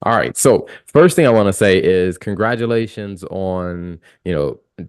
All right. So first thing I want to say is congratulations on,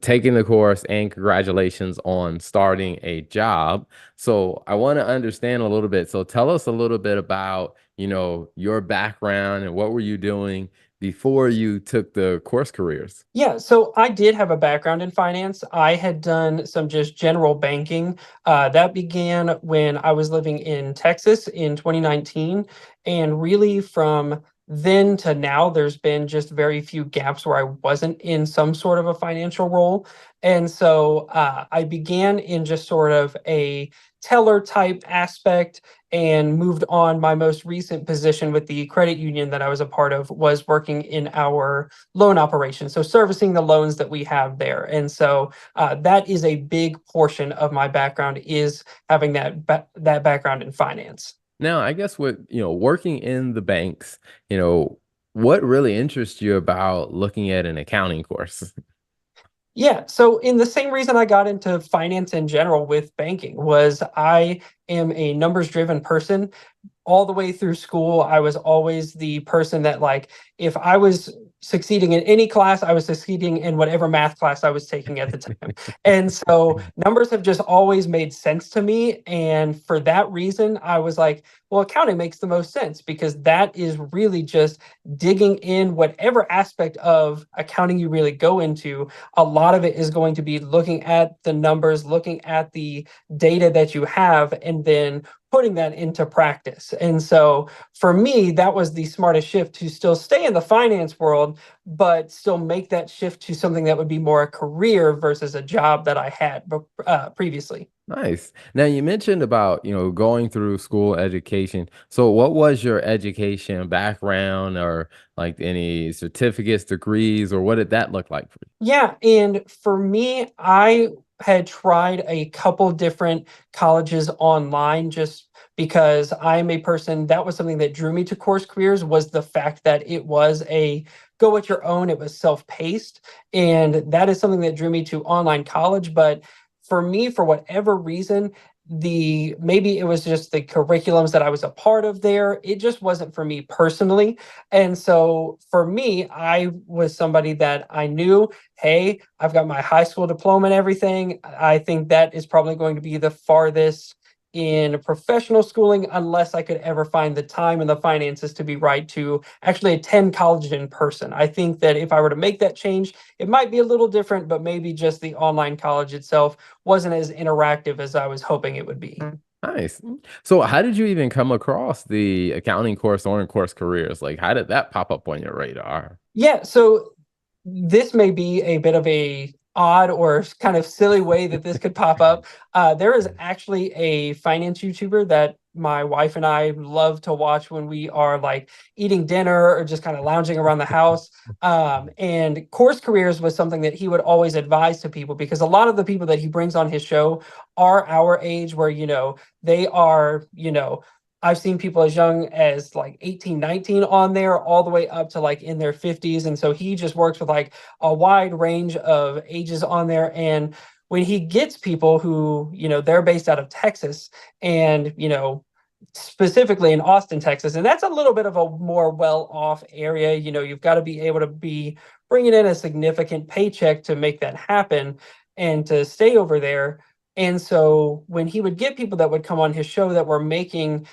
taking the course and congratulations on starting a job. So I want to understand a little bit. So tell us a little bit about, your background and what were you doing before you took the course careers? Yeah, so I did have a background in finance. I had done some just general banking. That began when I was living in Texas in 2019. And really, from then to now, there's been just very few gaps where I wasn't in some sort of a financial role. And so I began in just sort of a teller type aspect and moved on. My most recent position with the credit union that I was a part of was working in our loan operations, so servicing the loans that we have there. And so that is a big portion of my background, is having that background in finance. Now, I guess with, working in the banks, what really interests you about looking at an accounting course? Yeah, so in the same reason I got into finance in general with banking was I am a numbers driven person. All the way through school, I was always the person that, like, if I was succeeding in any class, I was succeeding in whatever math class I was taking at the time. And so numbers have just always made sense to me. And for that reason, I was like, well, accounting makes the most sense because that is really just digging in whatever aspect of accounting you really go into. A lot of it is going to be looking at the numbers, looking at the data that you have, and then putting that into practice. And so for me, that was the smartest shift, to still stay in the finance world, but still make that shift to something that would be more a career versus a job that I had previously. Nice. Now you mentioned about, going through school education. So what was your education background or like any certificates, degrees, or what did that look like for Yeah, and for me, I had tried a couple different colleges online just because I'm a person, that was something that drew me to Course Careers, was the fact that it was a go at your own, it was self-paced, and that is something that drew me to online college. But for me, for whatever reason, the maybe it was just the curriculums that I was a part of there, it just wasn't for me personally. And so for me, I was somebody that I knew, hey, I've got my high school diploma and everything. I think that is probably going to be the farthest in professional schooling, unless I could ever find the time and the finances to be right to actually attend college in person. I think that if I were to make that change, it might be a little different, but maybe just the online college itself wasn't as interactive as I was hoping it would be. Nice. So how did you even come across the accounting course or in course careers? Like how did that pop up on your radar? Yeah, so this may be a bit of a odd or kind of silly way that this could pop up. There is actually a finance YouTuber that my wife and I love to watch when we are like eating dinner or just kind of lounging around the house. And Course Careers was something that he would always advise to people, because a lot of the people that he brings on his show are our age, where, they are, I've seen people as young as like 18, 19 on there, all the way up to like in their 50s. And so he just works with like a wide range of ages on there. And when he gets people who, they're based out of Texas and, specifically in Austin, Texas, and that's a little bit of a more well-off area. You've got to be able to be bringing in a significant paycheck to make that happen and to stay over there. And so when he would get people that would come on his show that were making,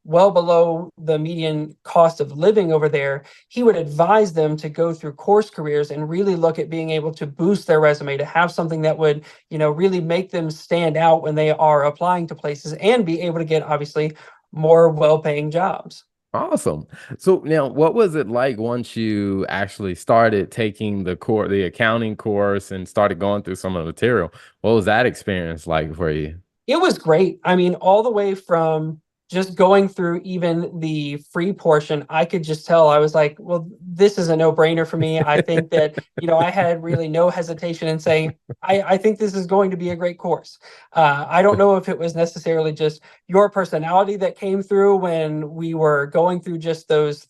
well below the median cost of living over there, he would advise them to go through Course Careers and really look at being able to boost their resume, to have something that would, really make them stand out when they are applying to places and be able to get, obviously, more well-paying jobs. Awesome. So now what was it like once you actually started taking the accounting course and started going through some of the material? What was that experience like for you? It was great. I mean, all the way from just going through even the free portion, I could just tell, I was like, well, this is a no-brainer for me. I think that, I had really no hesitation in saying, I think this is going to be a great course. I don't know if it was necessarily just your personality that came through when we were going through just those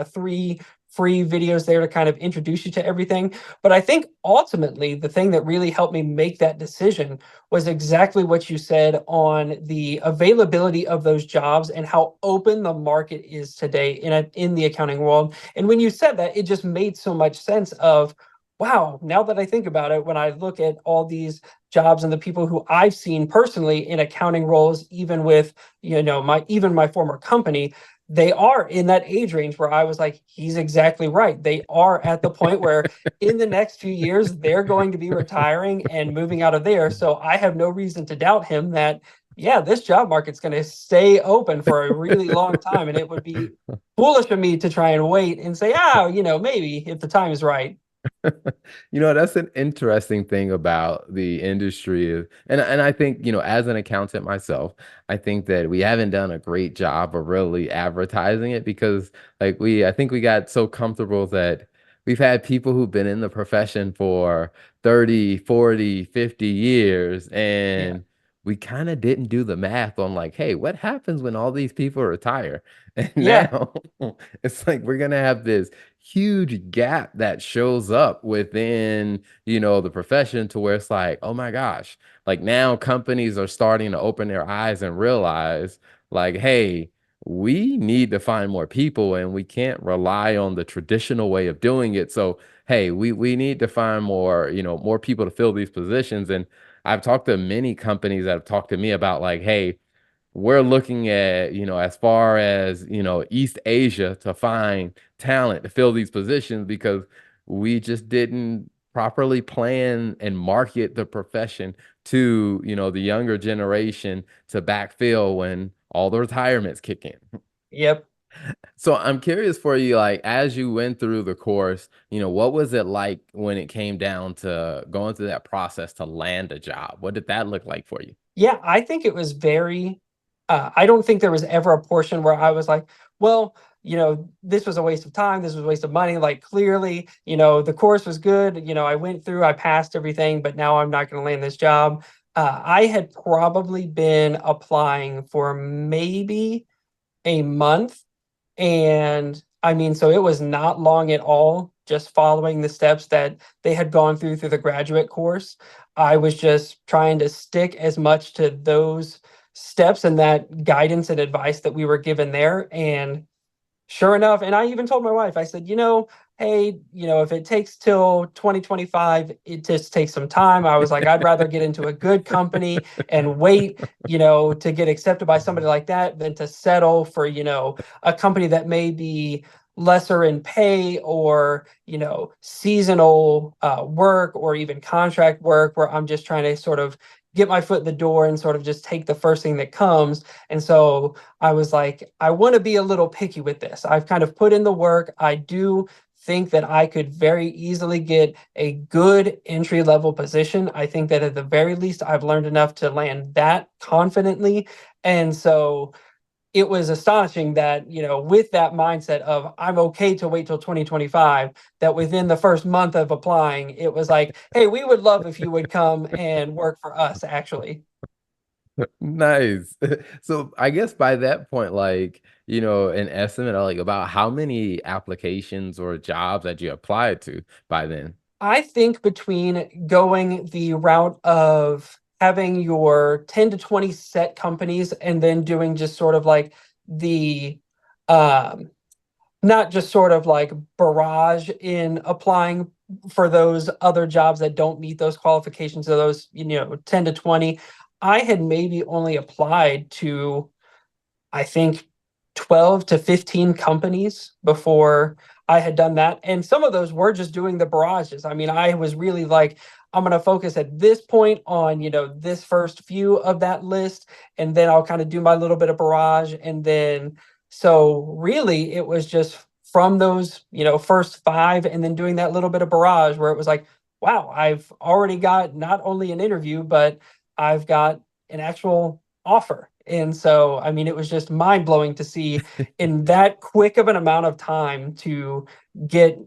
three free videos there to kind of introduce you to everything. But I think ultimately the thing that really helped me make that decision was exactly what you said on the availability of those jobs and how open the market is today in the accounting world. And when you said that, it just made so much sense of, wow, now that I think about it, when I look at all these jobs and the people who I've seen personally in accounting roles, even with, my former company, they are in that age range where I was like, he's exactly right. They are at the point where in the next few years, they're going to be retiring and moving out of there. So I have no reason to doubt him that, yeah, this job market's going to stay open for a really long time. And it would be foolish of me to try and wait and say, maybe if the time is right. That's an interesting thing about the industry and I think, as an accountant myself, I think that we haven't done a great job of really advertising it because I think we got so comfortable that we've had people who've been in the profession for 30, 40, 50 years Yeah. and we kind of didn't do the math on like, hey, what happens when all these people retire? And Yeah. now it's like we're gonna have this huge gap that shows up within, the profession to where it's like, oh my gosh, like now companies are starting to open their eyes and realize, like, hey, we need to find more people and we can't rely on the traditional way of doing it. So, hey, we need to find more, more people to fill these positions. And I've talked to many companies that have talked to me about like, hey, we're looking at, as far as, East Asia to find talent to fill these positions because we just didn't properly plan and market the profession to, the younger generation to backfill when all the retirements kick in. Yep. So I'm curious for you, like, as you went through the course, what was it like when it came down to going through that process to land a job? What did that look like for you? Yeah, I think it was very, I don't think there was ever a portion where I was like, well, this was a waste of time. This was a waste of money. Like clearly, the course was good. I went through, I passed everything, but now I'm not going to land this job. I had probably been applying for maybe a month. And I mean, so it was not long at all, just following the steps that they had gone through the graduate course. I was just trying to stick as much to those steps and that guidance and advice that we were given there. And sure enough, and I even told my wife, I said, hey, if it takes till 2025, it just takes some time. I was like, I'd rather get into a good company and wait, to get accepted by somebody like that than to settle for, a company that may be lesser in pay or, seasonal work or even contract work where I'm just trying to sort of get my foot in the door and sort of just take the first thing that comes. And so I was like, I want to be a little picky with this. I've kind of put in the work. I do think that I could very easily get a good entry level position. I think that at the very least, I've learned enough to land that confidently. And so it was astonishing that, with that mindset of I'm okay to wait till 2025, that within the first month of applying, it was like, hey, we would love if you would come and work for us, actually. Nice. So I guess by that point, like, an estimate of like about how many applications or jobs that you applied to by then. I think between going the route of having your 10 to 20 set companies and then doing just sort of like the um not just sort of like barrage in applying for those other jobs that don't meet those qualifications of those 10 to 20, I had maybe only applied to, I think, 12 to 15 companies before I had done that. And some of those were just doing the barrages. I mean, I was really like, I'm going to focus at this point on, this first few of that list, and then I'll kind of do my little bit of barrage. And then, so really, it was just from those, first five, and then doing that little bit of barrage where it was like, wow, I've already got not only an interview, but I've got an actual offer. And so, I mean, it was just mind blowing to see in that quick of an amount of time to get,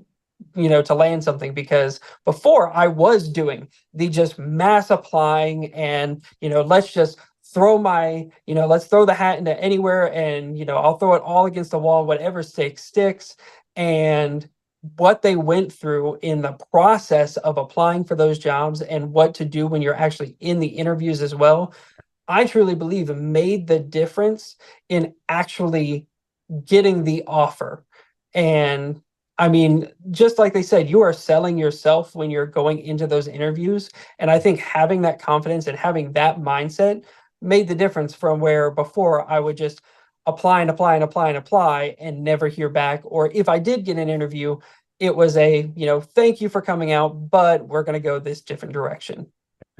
to land something because before I was doing the just mass applying and, let's just throw let's throw the hat into anywhere and, I'll throw it all against the wall, whatever sticks, sticks. And what they went through in the process of applying for those jobs and what to do when you're actually in the interviews as well, I truly believe made the difference in actually getting the offer. And I mean, just like they said, you are selling yourself when you're going into those interviews. And I think having that confidence and having that mindset made the difference from where before I would just apply and apply and apply and apply and never hear back. Or if I did get an interview, it was a, thank you for coming out, but we're going to go this different direction.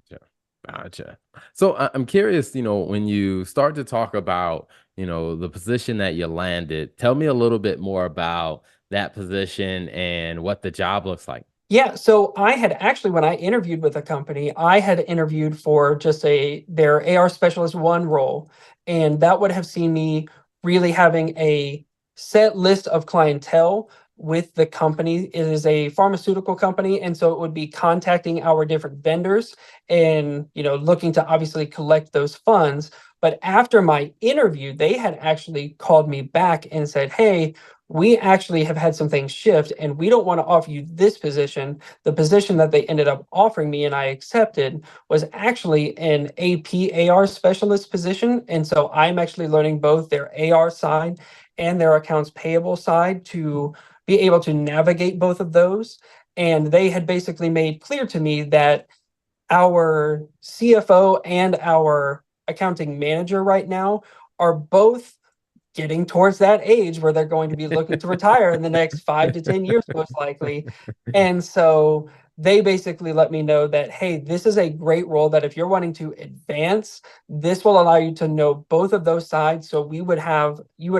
Gotcha. Gotcha. So I'm curious, when you start to talk about, the position that you landed, tell me a little bit more about that position and what the job looks like. Yeah, so I had actually, when I interviewed with a company, I had interviewed for just their AR specialist one role, and that would have seen me really having a set list of clientele with the company. It is a pharmaceutical company, and so it would be contacting our different vendors and looking to obviously collect those funds. But after my interview, they had actually called me back and said, "Hey, we actually have had some things shift and we don't want to offer you this position. The position that they ended up offering me and I accepted was actually an APAR specialist position. And so I'm actually learning both their AR side and their accounts payable side to be able to navigate both of those. And they had basically made clear to me that our CFO and our accounting manager right now are both getting towards that age where they're going to be looking to retire in the next 5 to 10 years, most likely. And so they basically let me know that, hey, this is a great role that if you're wanting to advance, this will allow you to know both of those sides. So you would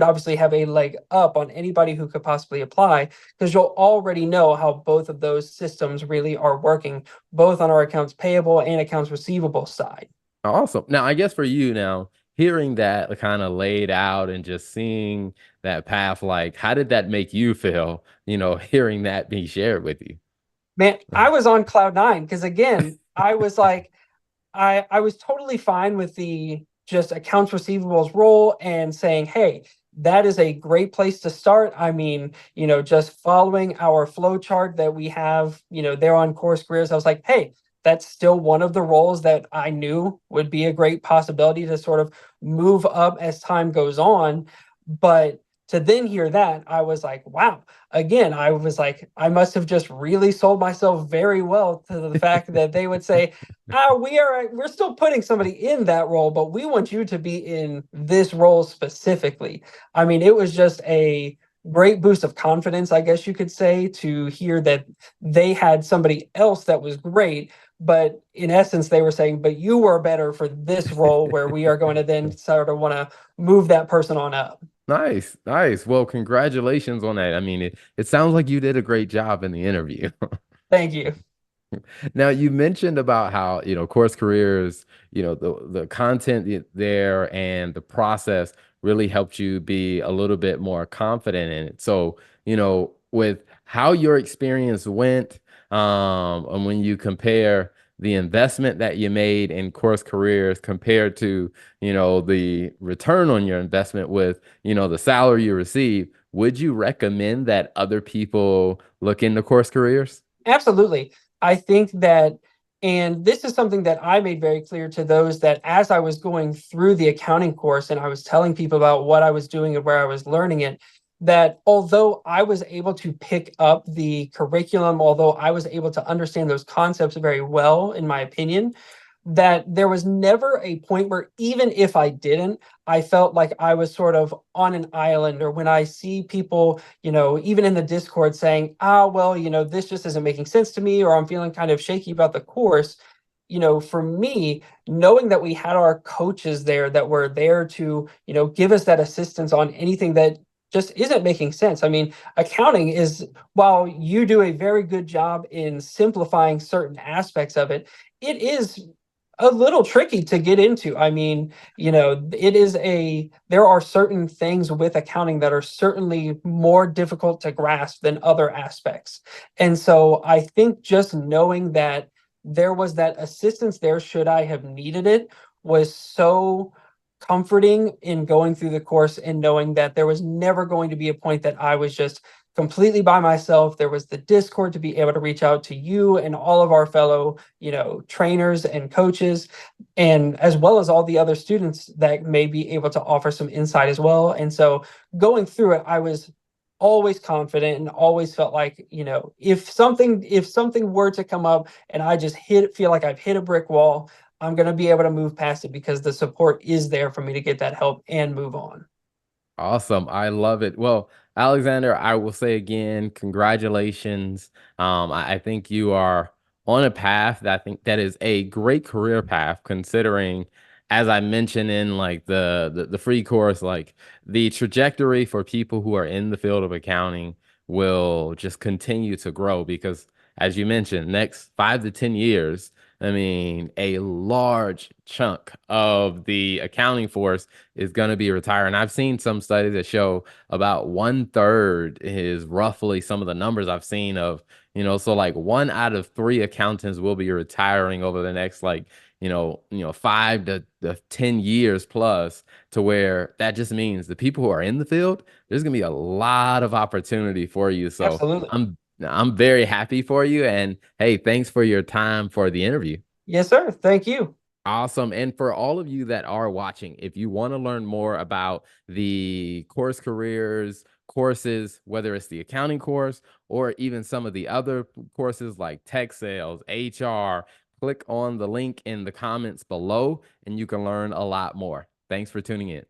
obviously have a leg up on anybody who could possibly apply because you'll already know how both of those systems really are working, both on our accounts payable and accounts receivable side. Awesome. Now, I guess for you now, hearing that kind of laid out and just seeing that path, like, how did that make you feel, hearing that be shared with you? Man, I was on cloud nine because again, I was like, I was totally fine with the just accounts receivables role and saying, hey, that is a great place to start. I mean, just following our flow chart that we have, there on CourseCareers, I was like, hey, that's still one of the roles that I knew would be a great possibility to sort of move up as time goes on. But to then hear that, I was like, wow. Again, I was like, I must have just really sold myself very well to the fact that they would say, we're still putting somebody in that role, but we want you to be in this role specifically. I mean, it was just a great boost of confidence, I guess you could say, to hear that they had somebody else that was great. But in essence, they were saying, but you were better for this role where we are going to then sort of want to move that person on up. Nice, nice. Well, congratulations on that. I mean, it sounds like you did a great job in the interview. Thank you. Now, you mentioned about how, Course Careers, the content there and the process really helped you be a little bit more confident in it. So, with how your experience went, and when you compare the investment that you made in Course Careers compared to, the return on your investment with, the salary you receive, would you recommend that other people look into Course Careers? Absolutely. I think that, and this is something that I made very clear to those that as I was going through the accounting course and I was telling people about what I was doing and where I was learning it, that although I was able to pick up the curriculum, although I was able to understand those concepts very well, in my opinion, that there was never a point where even if I didn't, I felt like I was sort of on an island. Or when I see people, even in the Discord saying, well, this just isn't making sense to me, or I'm feeling kind of shaky about the course. For me, knowing that we had our coaches there that were there to, give us that assistance on anything that just isn't making sense. I mean, accounting is, while you do a very good job in simplifying certain aspects of it, it is a little tricky to get into. I mean, there are certain things with accounting that are certainly more difficult to grasp than other aspects. And so I think just knowing that there was that assistance there should I have needed it was so comforting in going through the course and knowing that there was never going to be a point that I was just completely by myself. There was the Discord to be able to reach out to you and all of our fellow, trainers and coaches, and as well as all the other students that may be able to offer some insight as well. And so going through it, I was always confident and always felt like, if something were to come up and I just feel like I've hit a brick wall, I'm going to be able to move past it because the support is there for me to get that help and move on. Awesome. I love it. Well, Alexander, I will say again, congratulations. I think you are on a path that I think that is a great career path, considering, as I mentioned in like the free course, like the trajectory for people who are in the field of accounting will just continue to grow because, as you mentioned, next 5 to 10 years, I mean, a large chunk of the accounting force is going to be retired. And I've seen some studies that show about 1/3 is roughly some of the numbers I've seen of, so like 1 out of 3 accountants will be retiring over the next like, 5 to 10 years plus, to where that just means the people who are in the field, there's going to be a lot of opportunity for you. So Absolutely. I'm very happy for you. And hey, thanks for your time for the interview. Yes, sir. Thank you. Awesome. And for all of you that are watching, if you want to learn more about the course careers courses, whether it's the accounting course or even some of the other courses like tech sales, HR, click on the link in the comments below and you can learn a lot more. Thanks for tuning in.